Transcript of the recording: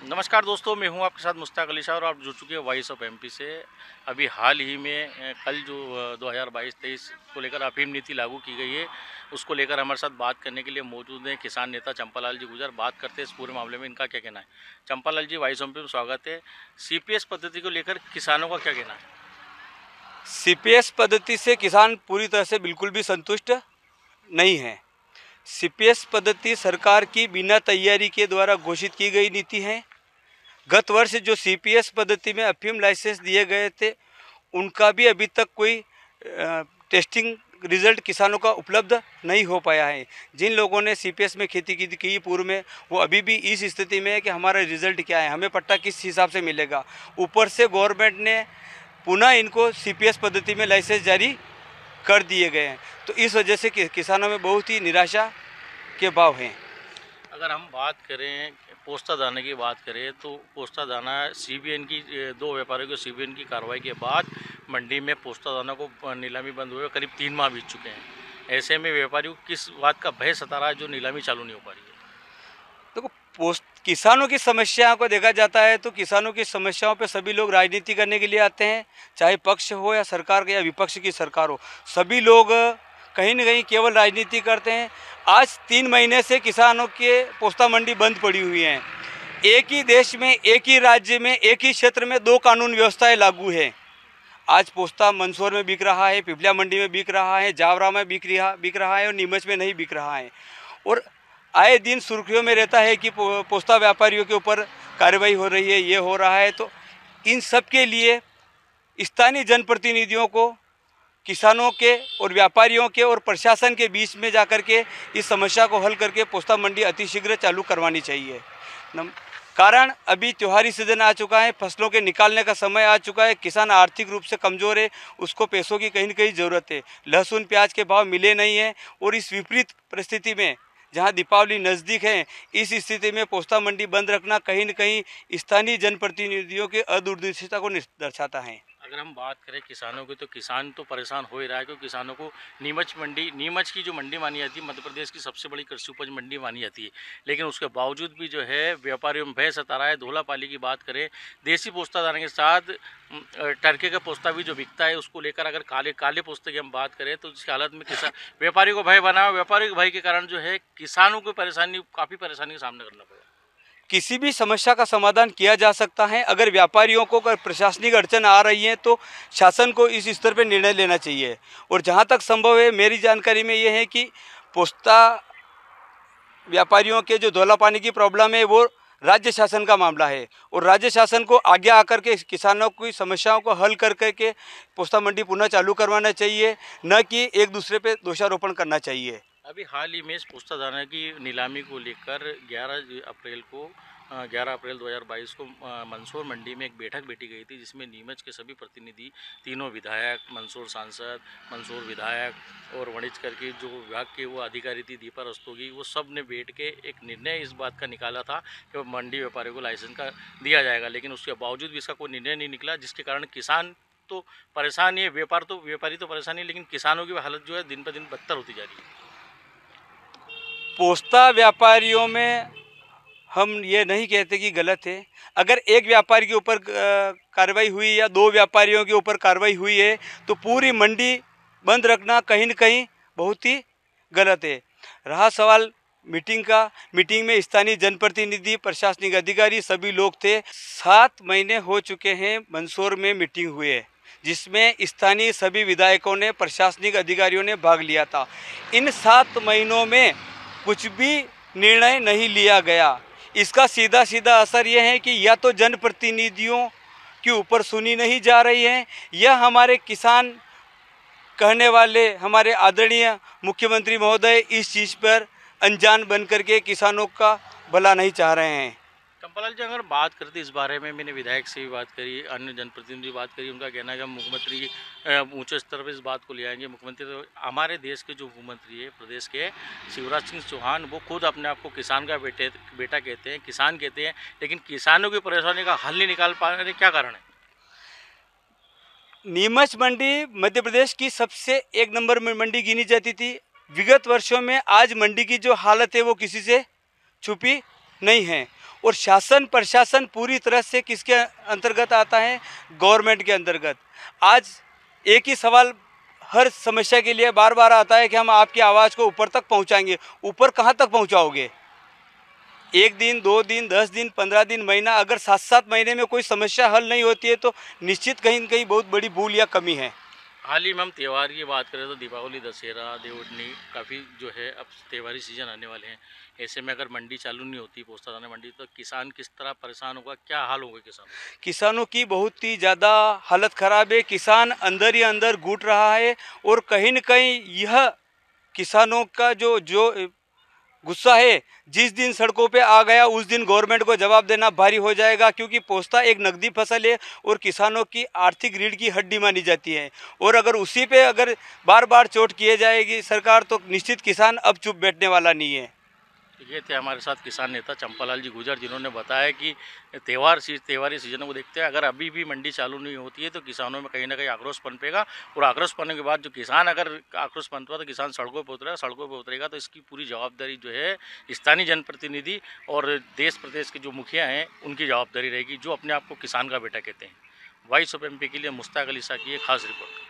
नमस्कार दोस्तों, मैं हूं आपके साथ मुश्ताक अली शाह और आप जुड़ चुके हैं वॉइस ऑफ एमपी से। अभी हाल ही में कल जो 2022-23 को लेकर अफीम नीति लागू की गई है, उसको लेकर हमारे साथ बात करने के लिए मौजूद हैं किसान नेता चंपालाल जी गुजर। बात करते हैं इस पूरे मामले में, इनका क्या कहना है। चंपालाल जी, वॉइस ऑफ एमपी में स्वागत है। सीपीएस पद्धति को लेकर किसानों का क्या कहना है। सीपीएस पद्धति से किसान पूरी तरह से बिल्कुल भी संतुष्ट नहीं है। सीपीएस पद्धति सरकार की बिना तैयारी के द्वारा घोषित की गई नीति है। गत वर्ष जो सीपीएस पद्धति में अफीम लाइसेंस दिए गए थे, उनका भी अभी तक कोई टेस्टिंग रिजल्ट किसानों का उपलब्ध नहीं हो पाया है। जिन लोगों ने सीपीएस में खेती की पूर्व में, वो अभी भी इस स्थिति में है कि हमारा रिजल्ट क्या है, हमें पट्टा किस हिसाब से मिलेगा। ऊपर से गवर्नमेंट ने पुनः इनको सीपीएस पद्धति में लाइसेंस जारी कर दिए गए हैं, तो इस वजह से किसानों में बहुत ही निराशा के भाव हैं। अगर हम बात करें पोस्ता दाना की बात करें तो पोस्ता दाना सीबीएन की 2 व्यापारियों को सीबीएन की कार्रवाई के बाद मंडी में पोस्ता दाना को नीलामी बंद हुए करीब 3 माह बीत चुके हैं। ऐसे में व्यापारियों को किस बात का भय सता रहा है जो नीलामी चालू नहीं हो पा रही है। देखो, किसानों की समस्याओं को देखा जाता है तो किसानों की समस्याओं पे सभी लोग राजनीति करने के लिए आते हैं, चाहे पक्ष हो या सरकार या विपक्ष की सरकार हो। सभी लोग कहीं न कहीं केवल राजनीति करते हैं। आज 3 महीने से किसानों के पोस्ता मंडी बंद पड़ी हुई हैं। एक ही देश में, एक ही राज्य में, एक ही क्षेत्र में 2 कानून व्यवस्थाएं लागू है। आज पोस्ता मंदसौर में बिक रहा है, पिपलिया मंडी में बिक रहा है, जावरा में बिक रहा है और नीमच में नहीं बिक रहा है। और आए दिन सुर्खियों में रहता है कि पोस्ता व्यापारियों के ऊपर कार्रवाई हो रही है, ये हो रहा है। तो इन सब के लिए स्थानीय जनप्रतिनिधियों को किसानों के और व्यापारियों के और प्रशासन के बीच में जाकर के इस समस्या को हल करके पोस्ता मंडी अतिशीघ्र चालू करवानी चाहिए। कारण अभी त्योहारी सीजन आ चुका है, फसलों के निकालने का समय आ चुका है। किसान आर्थिक रूप से कमज़ोर है, उसको पैसों की कहीं न कहीं ज़रूरत है। लहसुन प्याज के भाव मिले नहीं हैं और इस विपरीत परिस्थिति में जहां दीपावली नज़दीक है, इस स्थिति में पोस्ता मंडी बंद रखना कहीं न कहीं स्थानीय जनप्रतिनिधियों की अदूरदर्शिता को दर्शाता है। अगर हम बात करें किसानों की तो किसान तो परेशान हो ही रहा है, क्योंकि किसानों को नीमच की जो मंडी मानी जाती है, मध्य प्रदेश की सबसे बड़ी कृषि उपज मंडी मानी जाती है, लेकिन उसके बावजूद भी जो है व्यापारियों में भय सता रहा है। धोलापाली की बात करें, देसी पोस्ता दाना के साथ टर्के का पोस्ता भी जो बिकता है, उसको लेकर अगर काले पोस्ते की हम बात करें तो इसकी हालत में किसान व्यापारी को भय बना। व्यापारी के भय के कारण जो है किसानों को काफ़ी परेशानी का सामना करना पड़ा। किसी भी समस्या का समाधान किया जा सकता है। अगर व्यापारियों को अगर प्रशासनिक अड़चन आ रही है तो शासन को इस स्तर पर निर्णय लेना चाहिए। और जहां तक संभव है, मेरी जानकारी में ये है कि पोस्ता व्यापारियों के जो धौला पानी की प्रॉब्लम है वो राज्य शासन का मामला है और राज्य शासन को आगे आकर के किसानों की समस्याओं को हल कर करके पोस्ता मंडी पुनः चालू करवाना चाहिए, न कि एक दूसरे पे दोषारोपण करना चाहिए। अभी हाल ही में इस पोस्ता दाना की नीलामी को लेकर 11 अप्रैल 2022 को मंदसौर मंडी में एक बैठक बैठी गई थी, जिसमें नीमच के सभी प्रतिनिधि, तीनों विधायक, मंदसौर सांसद, मंदसौर विधायक और वणिजकर की जो विभाग के वो अधिकारी थी दीपा रस्तोगी, वो सब ने बैठ के एक निर्णय इस बात का निकाला था कि मंडी व्यापारियों को लाइसेंस का दिया जाएगा, लेकिन उसके बावजूद भी इसका कोई निर्णय नहीं निकला, जिसके कारण किसान तो परेशान ही है, व्यापारी तो परेशान है, लेकिन किसानों की हालत जो है दिन पर दिन बदतर होती जा रही है। पोस्ता व्यापारियों में हम ये नहीं कहते कि गलत है। अगर एक व्यापारी के ऊपर कार्रवाई हुई या 2 व्यापारियों के ऊपर कार्रवाई हुई है तो पूरी मंडी बंद रखना कहीं न कहीं बहुत ही गलत है। रहा सवाल मीटिंग का, मीटिंग में स्थानीय जनप्रतिनिधि, प्रशासनिक अधिकारी सभी लोग थे। 7 महीने हो चुके हैं मंदसौर में मीटिंग हुए, जिसमें स्थानीय सभी विधायकों ने, प्रशासनिक अधिकारियों ने भाग लिया था। इन 7 महीनों में कुछ भी निर्णय नहीं लिया गया। इसका सीधा सीधा असर यह है कि या तो जनप्रतिनिधियों के ऊपर सुनी नहीं जा रही है, या हमारे किसान कहने वाले हमारे आदरणीय मुख्यमंत्री महोदय इस चीज़ पर अनजान बन करके किसानों का भला नहीं चाह रहे हैं। चंपालाल जी, अगर बात करते इस बारे में, मैंने विधायक से भी बात करी, अन्य जनप्रतिनिधि बात करी, उनका कहना है कि हम मुख्यमंत्री ऊंचे स्तर पर इस बात को ले आएंगे। मुख्यमंत्री तो हमारे देश के जो मुख्यमंत्री है प्रदेश के, शिवराज सिंह चौहान, वो खुद अपने आप को किसान का बेटा कहते हैं, किसान कहते हैं, लेकिन किसानों की परेशानी का हल नहीं निकाल पा रहे, क्या कारण है। नीमच मंडी मध्य प्रदेश की सबसे 1 नंबर में मंडी गिनी जाती थी। विगत वर्षों में आज मंडी की जो हालत है वो किसी से छुपी नहीं है। और शासन प्रशासन पूरी तरह से किसके अंतर्गत आता है? गवर्नमेंट के अंतर्गत। आज एक ही सवाल हर समस्या के लिए बार बार आता है कि हम आपकी आवाज़ को ऊपर तक पहुंचाएंगे। ऊपर कहां तक पहुंचाओगे? 1 दिन, 2 दिन, 10 दिन, 15 दिन, महीना, अगर 7-7 महीने में कोई समस्या हल नहीं होती है तो निश्चित कहीं न कहीं बहुत बड़ी भूल या कमी है। हाल ही में हम त्यौहार की बात करें तो दीपावली, दशहरा, देवउठनी काफ़ी जो है अब त्योहारी सीजन आने वाले हैं। ऐसे में अगर मंडी चालू नहीं होती, पोस्ता दाना मंडी, तो किसान किस तरह परेशान होगा, क्या हाल होगा किसान? किसानों की बहुत ही ज़्यादा हालत ख़राब है। किसान अंदर ही अंदर घुट रहा है और कहीं न कहीं यह किसानों का जो गुस्सा है, जिस दिन सड़कों पे आ गया उस दिन गवर्नमेंट को जवाब देना भारी हो जाएगा, क्योंकि पोस्ता एक नकदी फसल है और किसानों की आर्थिक रीढ़ की हड्डी मानी जाती है। और अगर उसी पे अगर बार बार चोट किए जाएगी सरकार, तो निश्चित किसान अब चुप बैठने वाला नहीं है। ये थे हमारे साथ किसान नेता चंपालाल जी गुर्जर, जिन्होंने बताया कि त्योहारी सीजन को देखते हुए अगर अभी भी मंडी चालू नहीं होती है तो किसानों में कहीं ना कहीं आक्रोश पनपेगा, और आक्रोश पनने के बाद जो किसान अगर आक्रोश पनपा तो किसान सड़कों पर उतरेगा तो इसकी पूरी जवाबदारी जो है स्थानीय जनप्रतिनिधि और देश प्रदेश के जो मुखिया हैं उनकी जवाबदारी रहेगी, जो अपने आप को किसान का बेटा कहते हैं। वॉइस ऑफ एमपी के लिए मुश्ताक अली साकी की खास रिपोर्ट।